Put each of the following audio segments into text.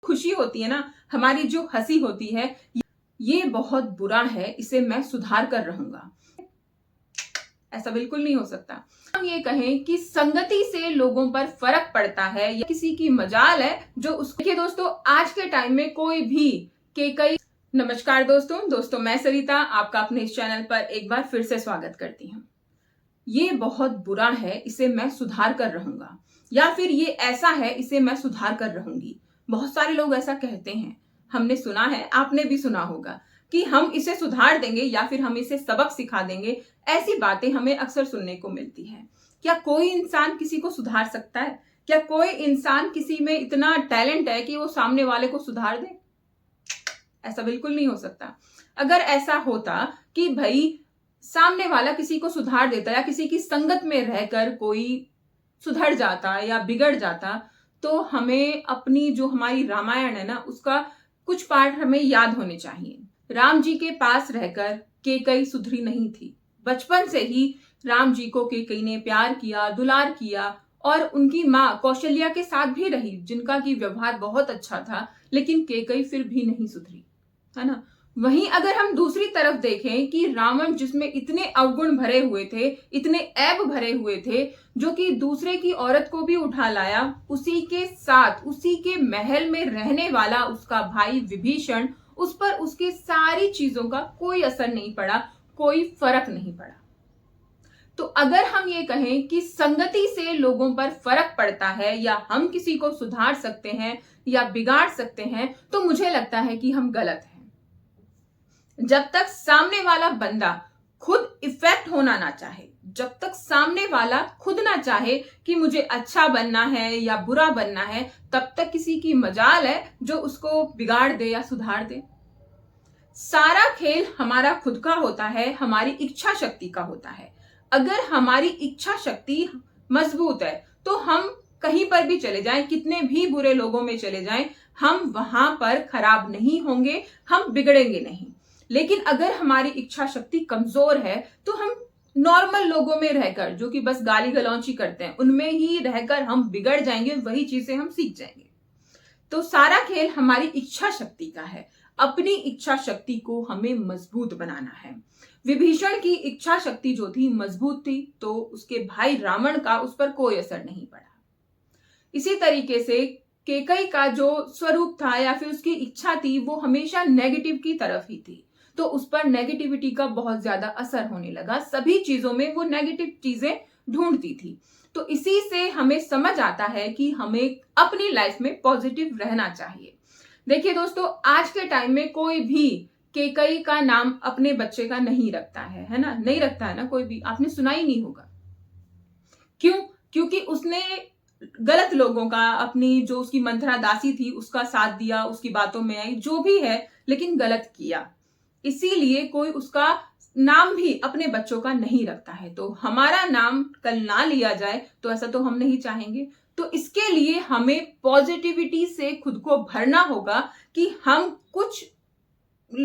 खुशी होती है ना, हमारी जो हंसी होती है, ये बहुत बुरा है, इसे मैं सुधार कर रहूंगा। ऐसा बिल्कुल नहीं हो सकता। हम ये कहें कि संगति से लोगों पर फर्क पड़ता है या किसी की मजाल है जो उसको। देखिए दोस्तों, आज के टाइम में कोई भी कई नमस्कार दोस्तों मैं सरिता आपका अपने इस चैनल पर एक बार फिर से स्वागत करती हूँ। ये बहुत बुरा है, इसे मैं सुधार कर रहूंगा, या फिर ये ऐसा है, इसे मैं सुधार कर रहूंगी। बहुत सारे लोग ऐसा कहते हैं, हमने सुना है, आपने भी सुना होगा कि हम इसे सुधार देंगे या फिर हम इसे सबक सिखा देंगे। ऐसी बातें हमें अक्सर सुनने को मिलती है। क्या कोई इंसान किसी को सुधार सकता है? क्या कोई इंसान किसी में इतना टैलेंट है कि वो सामने वाले को सुधार दे? ऐसा बिल्कुल नहीं हो सकता। अगर ऐसा होता कि भाई सामने वाला किसी को सुधार देता या किसी की संगत में रहकर कोई सुधर जाता या बिगड़ जाता, तो हमें अपनी जो हमारी रामायण है ना, उसका कुछ पार्ट हमें याद होने चाहिए। राम जी के पास रहकर कैकेयी सुधरी नहीं थी। बचपन से ही राम जी को कैकेयी ने प्यार किया, दुलार किया, और उनकी माँ कौशल्या के साथ भी रही, जिनका की व्यवहार बहुत अच्छा था, लेकिन कैकेयी फिर भी नहीं सुधरी, है ना। वहीं अगर हम दूसरी तरफ देखें कि रावण, जिसमें इतने अवगुण भरे हुए थे, इतने ऐब भरे हुए थे, जो कि दूसरे की औरत को भी उठा लाया, उसी के साथ उसी के महल में रहने वाला उसका भाई विभीषण, उस पर उसके सारी चीजों का कोई असर नहीं पड़ा, कोई फर्क नहीं पड़ा। तो अगर हम ये कहें कि संगति से लोगों पर फर्क पड़ता है या हम किसी को सुधार सकते हैं या बिगाड़ सकते हैं, तो मुझे लगता है कि हम गलत हैं। जब तक सामने वाला बंदा खुद इफेक्ट होना ना चाहे, जब तक सामने वाला खुद ना चाहे कि मुझे अच्छा बनना है या बुरा बनना है, तब तक किसी की मजाल है जो उसको बिगाड़ दे या सुधार दे। सारा खेल हमारा खुद का होता है, हमारी इच्छा शक्ति का होता है। अगर हमारी इच्छा शक्ति मजबूत है तो हम कहीं पर भी चले जाएं, कितने भी बुरे लोगों में चले जाएं, हम वहां पर खराब नहीं होंगे, हम बिगड़ेंगे नहीं। लेकिन अगर हमारी इच्छा शक्ति कमजोर है तो हम नॉर्मल लोगों में रहकर, जो कि बस गाली गलौची करते हैं, उनमें ही रहकर हम बिगड़ जाएंगे, वही चीजें हम सीख जाएंगे। तो सारा खेल हमारी इच्छा शक्ति का है। अपनी इच्छा शक्ति को हमें मजबूत बनाना है। विभीषण की इच्छा शक्ति जो थी मजबूत थी, तो उसके भाई रावण का उस पर कोई असर नहीं पड़ा। इसी तरीके से कैकेयी का जो स्वरूप था या फिर उसकी इच्छा थी, वो हमेशा नेगेटिव की तरफ ही थी, तो उस पर नेगेटिविटी का बहुत ज्यादा असर होने लगा। सभी चीजों में वो नेगेटिव चीजें ढूंढती थी। तो इसी से हमें समझ आता है कि हमें अपनी लाइफ में पॉजिटिव रहना चाहिए। देखिए दोस्तों, आज के टाइम में कोई भी कैकेयी का नाम अपने बच्चे का नहीं रखता है ना, नहीं रखता है ना कोई भी, आपने सुना ही नहीं होगा। क्यों? क्योंकि उसने गलत लोगों का, अपनी जो उसकी मंथरा दासी थी उसका साथ दिया, उसकी बातों में आई, जो भी है, लेकिन गलत किया। इसीलिए कोई उसका नाम भी अपने बच्चों का नहीं रखता है। तो हमारा नाम कल ना लिया जाए, तो ऐसा तो हम नहीं चाहेंगे। तो इसके लिए हमें पॉजिटिविटी से खुद को भरना होगा कि हम कुछ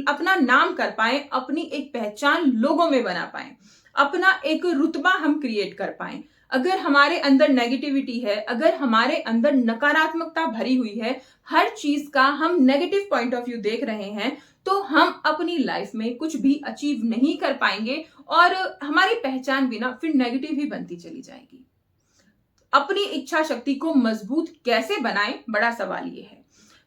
अपना नाम कर पाए, अपनी एक पहचान लोगों में बना पाए, अपना एक रुतबा हम क्रिएट कर पाए। अगर हमारे अंदर नेगेटिविटी है, अगर हमारे अंदर नकारात्मकता भरी हुई है, हर चीज का हम नेगेटिव पॉइंट ऑफ व्यू देख रहे हैं, तो हम अपनी लाइफ में कुछ भी अचीव नहीं कर पाएंगे और हमारी पहचान भी ना फिर नेगेटिव ही बनती चली जाएगी। अपनी इच्छा शक्ति को मजबूत कैसे बनाएं, बड़ा सवाल ये है।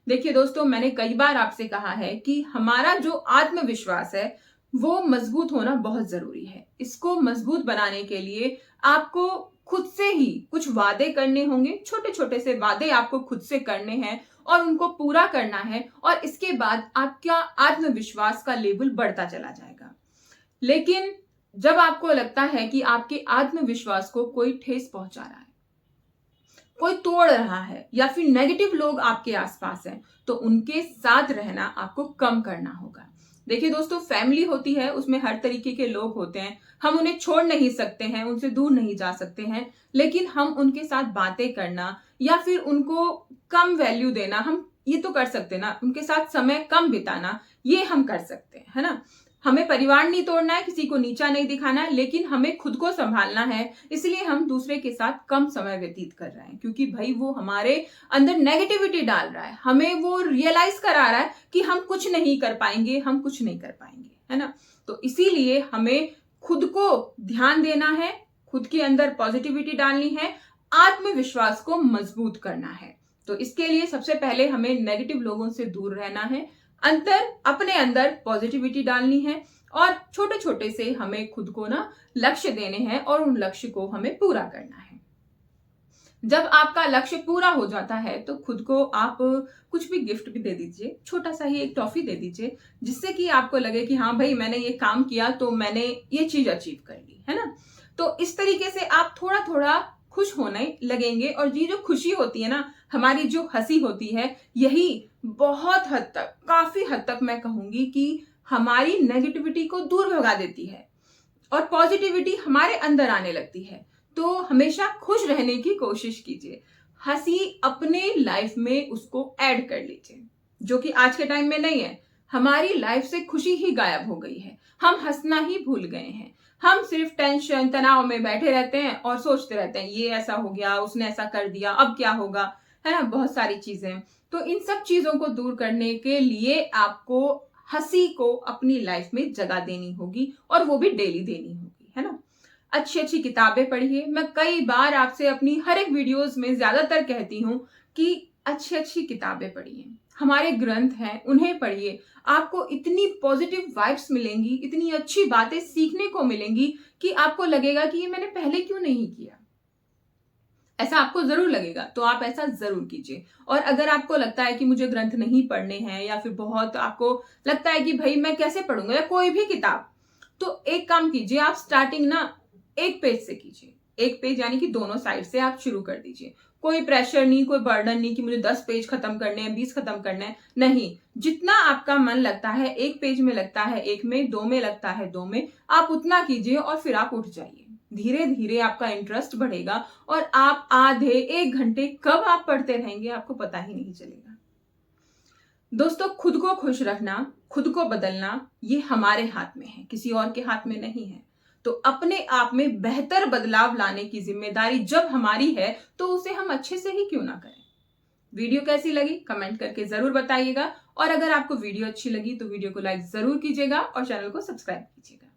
देखिए दोस्तों, मैंने कई बार आपसे कहा है कि हमारा जो आत्मविश्वास है वो मजबूत होना बहुत जरूरी है। इसको मजबूत बनाने के लिए आपको खुद से ही कुछ वादे करने होंगे, छोटे छोटे से वादे आपको खुद से करने हैं और उनको पूरा करना है, और इसके बाद आपका आत्मविश्वास का लेवल बढ़ता चला जाएगा। लेकिन जब आपको लगता है कि आपके आत्मविश्वास को कोई ठेस पहुंचा रहा है, कोई तोड़ रहा है, या फिर नेगेटिव लोग आपके आसपास हैं, तो उनके साथ रहना आपको कम करना होगा। देखिए दोस्तों, फैमिली होती है, उसमें हर तरीके के लोग होते हैं, हम उन्हें छोड़ नहीं सकते हैं, उनसे दूर नहीं जा सकते हैं, लेकिन हम उनके साथ बातें करना या फिर उनको कम वैल्यू देना, हम ये तो कर सकते हैं ना, उनके साथ समय कम बिताना, ये हम कर सकते हैं, है ना। हमें परिवार नहीं तोड़ना है, किसी को नीचा नहीं दिखाना है, लेकिन हमें खुद को संभालना है। इसलिए हम दूसरे के साथ कम समय व्यतीत कर रहे हैं, क्योंकि भाई वो हमारे अंदर नेगेटिविटी डाल रहा है, हमें वो रियलाइज करा रहा है कि हम कुछ नहीं कर पाएंगे, हम कुछ नहीं कर पाएंगे, है ना। तो इसीलिए हमें खुद को ध्यान देना है, खुद के अंदर पॉजिटिविटी डालनी है, आत्मविश्वास को मजबूत करना है। तो इसके लिए सबसे पहले हमें नेगेटिव लोगों से दूर रहना है, अपने अंदर पॉजिटिविटी डालनी है, और छोटे छोटे से हमें खुद को ना लक्ष्य देने हैं और उन लक्ष्य को हमें पूरा करना है। जब आपका लक्ष्य पूरा हो जाता है तो खुद को आप कुछ भी गिफ्ट भी दे दीजिए, छोटा सा ही एक टॉफी दे दीजिए, जिससे कि आपको लगे कि हाँ भाई मैंने ये काम किया तो मैंने ये चीज अचीव कर ली, है ना। तो इस तरीके से आप थोड़ा थोड़ा खुश होने लगेंगे, और ये जो खुशी होती है ना, हमारी जो हंसी होती है, यही बहुत हद तक, काफी हद तक मैं कहूंगी कि हमारी नेगेटिविटी को दूर भगा देती है और पॉजिटिविटी हमारे अंदर आने लगती है। तो हमेशा खुश रहने की कोशिश कीजिए, हंसी अपने लाइफ में उसको ऐड कर लीजिए, जो कि आज के टाइम में नहीं है। हमारी लाइफ से खुशी ही गायब हो गई है, हम हंसना ही भूल गए हैं। हम सिर्फ टेंशन तनाव में बैठे रहते हैं और सोचते रहते हैं ये ऐसा हो गया, उसने ऐसा कर दिया, अब क्या होगा, है ना, बहुत सारी चीजें। तो इन सब चीजों को दूर करने के लिए आपको हंसी को अपनी लाइफ में जगह देनी होगी, और वो भी डेली देनी होगी, है ना। अच्छी अच्छी किताबें पढ़िए। मैं कई बार आपसे अपनी हर एक वीडियोस में ज्यादातर कहती हूँ कि अच्छी अच्छी किताबें पढ़िए, हमारे ग्रंथ हैं उन्हें पढ़िए। आपको इतनी पॉजिटिव वाइब्स मिलेंगी, इतनी अच्छी बातें सीखने को मिलेंगी कि आपको लगेगा कि ये मैंने पहले क्यों नहीं किया। ऐसा आपको जरूर लगेगा, तो आप ऐसा जरूर कीजिए। और अगर आपको लगता है कि मुझे ग्रंथ नहीं पढ़ने हैं, या फिर बहुत आपको लगता है कि भाई मैं कैसे पढ़ूंगा, या कोई भी किताब, तो एक काम कीजिए, आप स्टार्टिंग ना एक पेज से कीजिए। एक पेज यानी कि दोनों साइड से आप शुरू कर दीजिए। कोई प्रेशर नहीं, कोई बर्डन नहीं कि मुझे 10 पेज खत्म करने हैं, 20 खत्म करने हैं, नहीं। जितना आपका मन लगता है, एक पेज में लगता है एक में, दो में लगता है दो में, आप उतना कीजिए और फिर आप उठ जाइए। धीरे धीरे आपका इंटरेस्ट बढ़ेगा और आप आधे एक घंटे कब आप पढ़ते रहेंगे आपको पता ही नहीं चलेगा। दोस्तों, खुद को खुश रखना, खुद को बदलना, ये हमारे हाथ में है, किसी और के हाथ में नहीं है। तो अपने आप में बेहतर बदलाव लाने की जिम्मेदारी जब हमारी है, तो उसे हम अच्छे से ही क्यों ना करें। वीडियो कैसी लगी कमेंट करके जरूर बताइएगा, और अगर आपको वीडियो अच्छी लगी तो वीडियो को लाइक जरूर कीजिएगा और चैनल को सब्सक्राइब कीजिएगा।